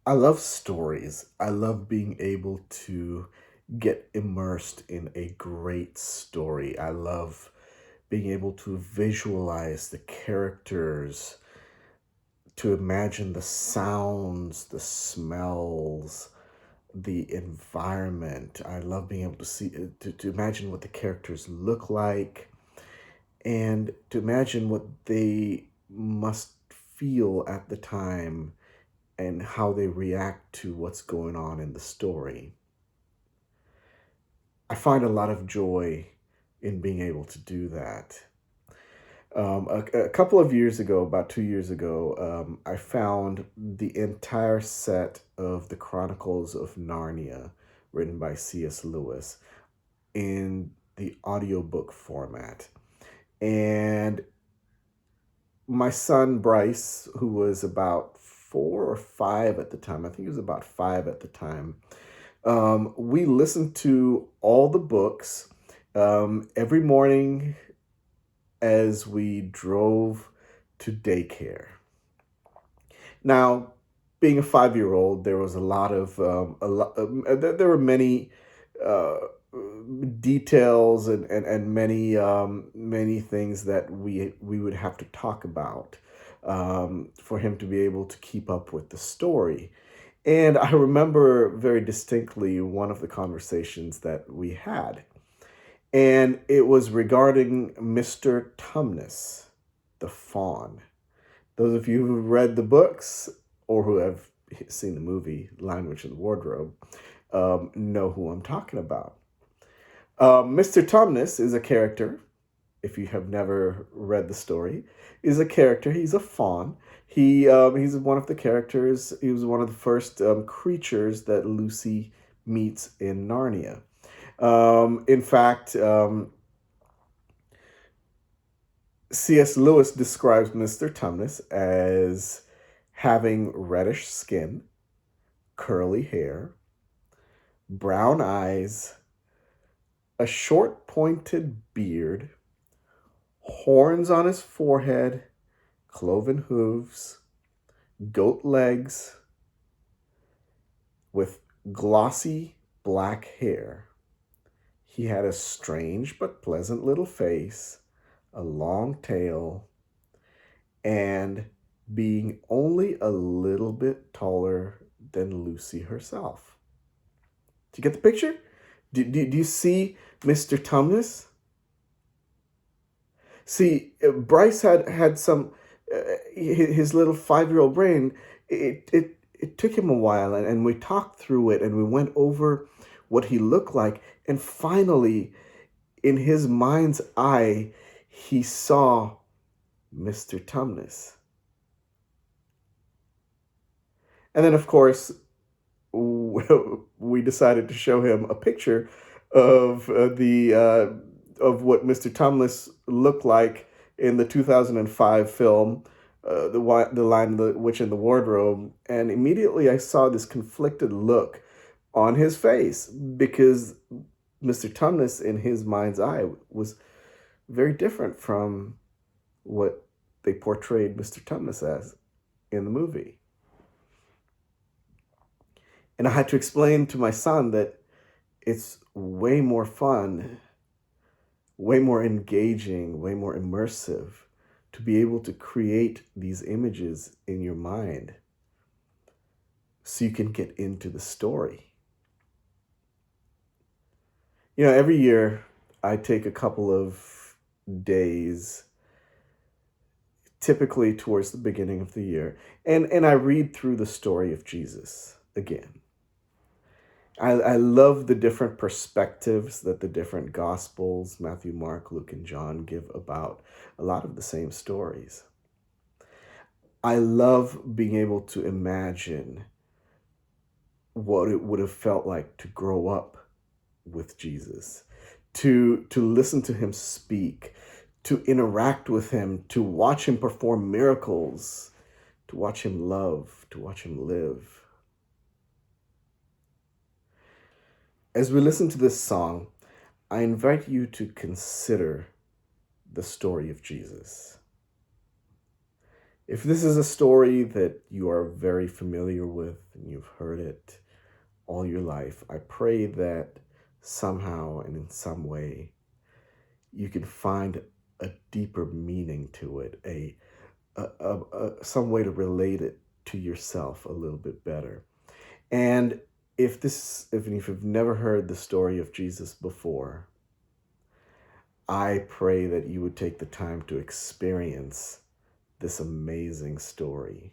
I love stories. I love being able to get immersed in a great story. I love being able to visualize the characters, to imagine the sounds, the smells, the environment. I love being able to to imagine what the characters look like and to imagine what they must feel at the time and how they react to what's going on in the story. I find a lot of joy in being able to do that. A couple of years ago, about 2 years ago, I found the entire set of the Chronicles of Narnia, written by C.S. Lewis, in the audiobook format. And my son Bryce, who was about 4 or 5 at the time, I think he was about 5 at the time, we listened to all the books every morning as we drove to daycare. Now, being a 5-year old, there was a lot of there were many uh, details and many things that we would have to talk about for him to be able to keep up with the story. And I remember very distinctly one of the conversations that we had, and it was regarding Mr. Tumnus, the fawn. Those of you who've read the books or who have seen the movie Lion, Witch, and the Wardrobe know who I'm talking about. Mr. Tumnus is a character. If you have never read the story, is a character. He's a faun. He's one of the characters. He was one of the first creatures that Lucy meets in Narnia. In fact, C.S. Lewis describes Mr. Tumnus as having reddish skin, curly hair, brown eyes, a short pointed beard, horns on his forehead, cloven hooves, goat legs, with glossy black hair. He had a strange but pleasant little face, a long tail, and being only a little bit taller than Lucy herself. Do you get the picture? Do you see Mr. Tumnus? See, Bryce had some, his little 5-year-old brain, it took him a while, and we talked through it, and we went over what he looked like, and finally, in his mind's eye, he saw Mr. Tumnus. And then, of course, we decided to show him a picture of of what Mr. Tumnus looked like in the 2005 film, the Lion, the Witch, and the Wardrobe, and immediately I saw this conflicted look on his face because Mr. Tumnus, in his mind's eye, was very different from what they portrayed Mr. Tumnus as in the movie. And I had to explain to my son that it's way more fun, way more engaging, way more immersive to be able to create these images in your mind so you can get into the story. You know, every year I take a couple of days, typically towards the beginning of the year, and I read through the story of Jesus again. I love the different perspectives that the different gospels, Matthew, Mark, Luke, and John, give about a lot of the same stories. I love being able to imagine what it would have felt like to grow up with Jesus, to listen to him speak, to interact with him, to watch him perform miracles, to watch him love, to watch him live. As we listen to this song, I invite you to consider the story of Jesus. If this is a story that you are very familiar with and you've heard it all your life, I pray that somehow and in some way you can find a deeper meaning to it, some way to relate it to yourself a little bit better. And if you've never heard the story of Jesus before, I pray that you would take the time to experience this amazing story.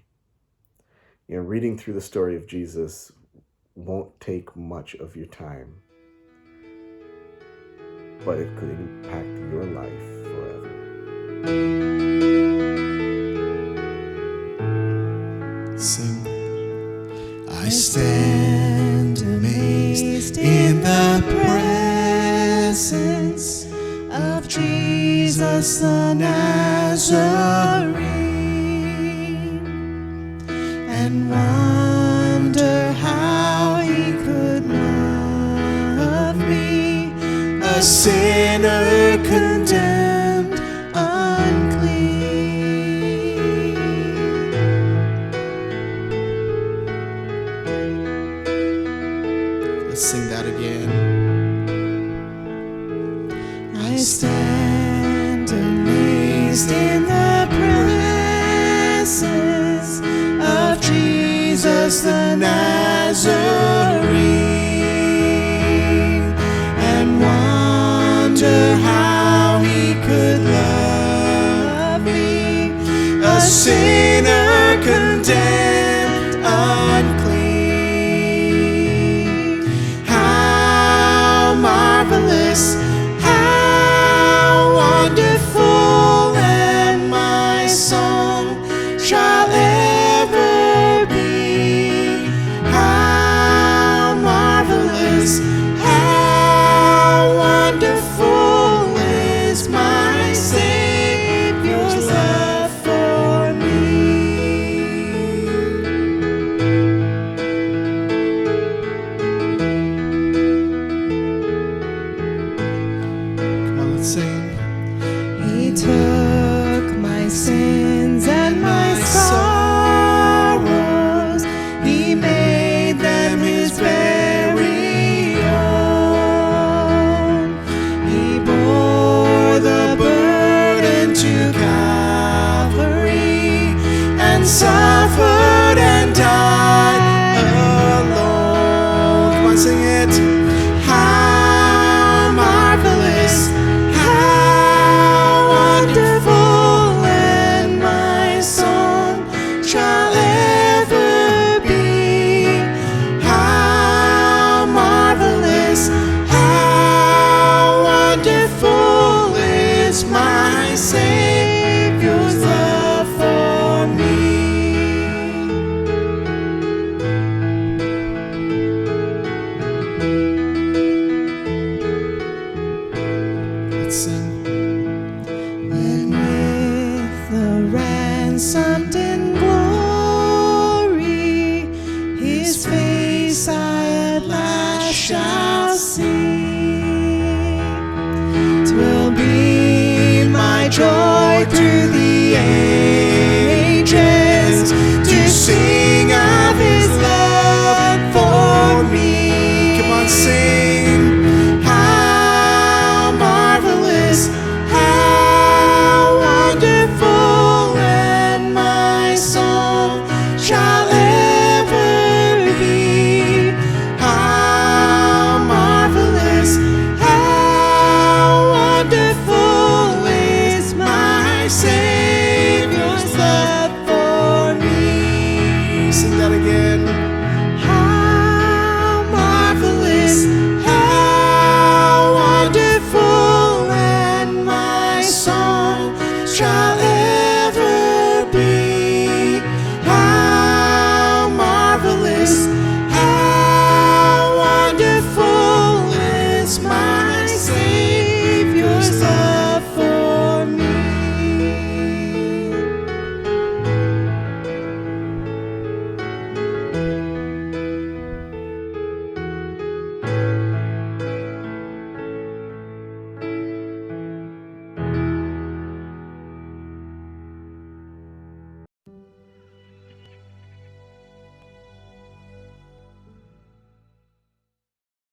Reading through the story of Jesus won't take much of your time, but it could impact your life forever. Sing. I stand amazed in the presence of Jesus the Nazarene, and wonder how he could love me, a sinner condemned unclean. Let's sing that again. I stand amazed in the presence of Jesus the Nazarene, and wonder how he could love me, a sinner condemned unclean. How marvelous, how wonderful, and my song shall ever be. How marvelous, how wonderful is my Savior's love for me. Come on, let's sing. He took my sins and my sorrows, he made them his very own. He bore the burden to Calvary and suffered and died alone. Come on, sing it. How marvelous, how wonderful, and my song shall ever be. How marvelous, how wonderful is my Savior's love for me. Let's sing. And with the ransomed in glory, his face I at last shall see. 'Twill be my joy through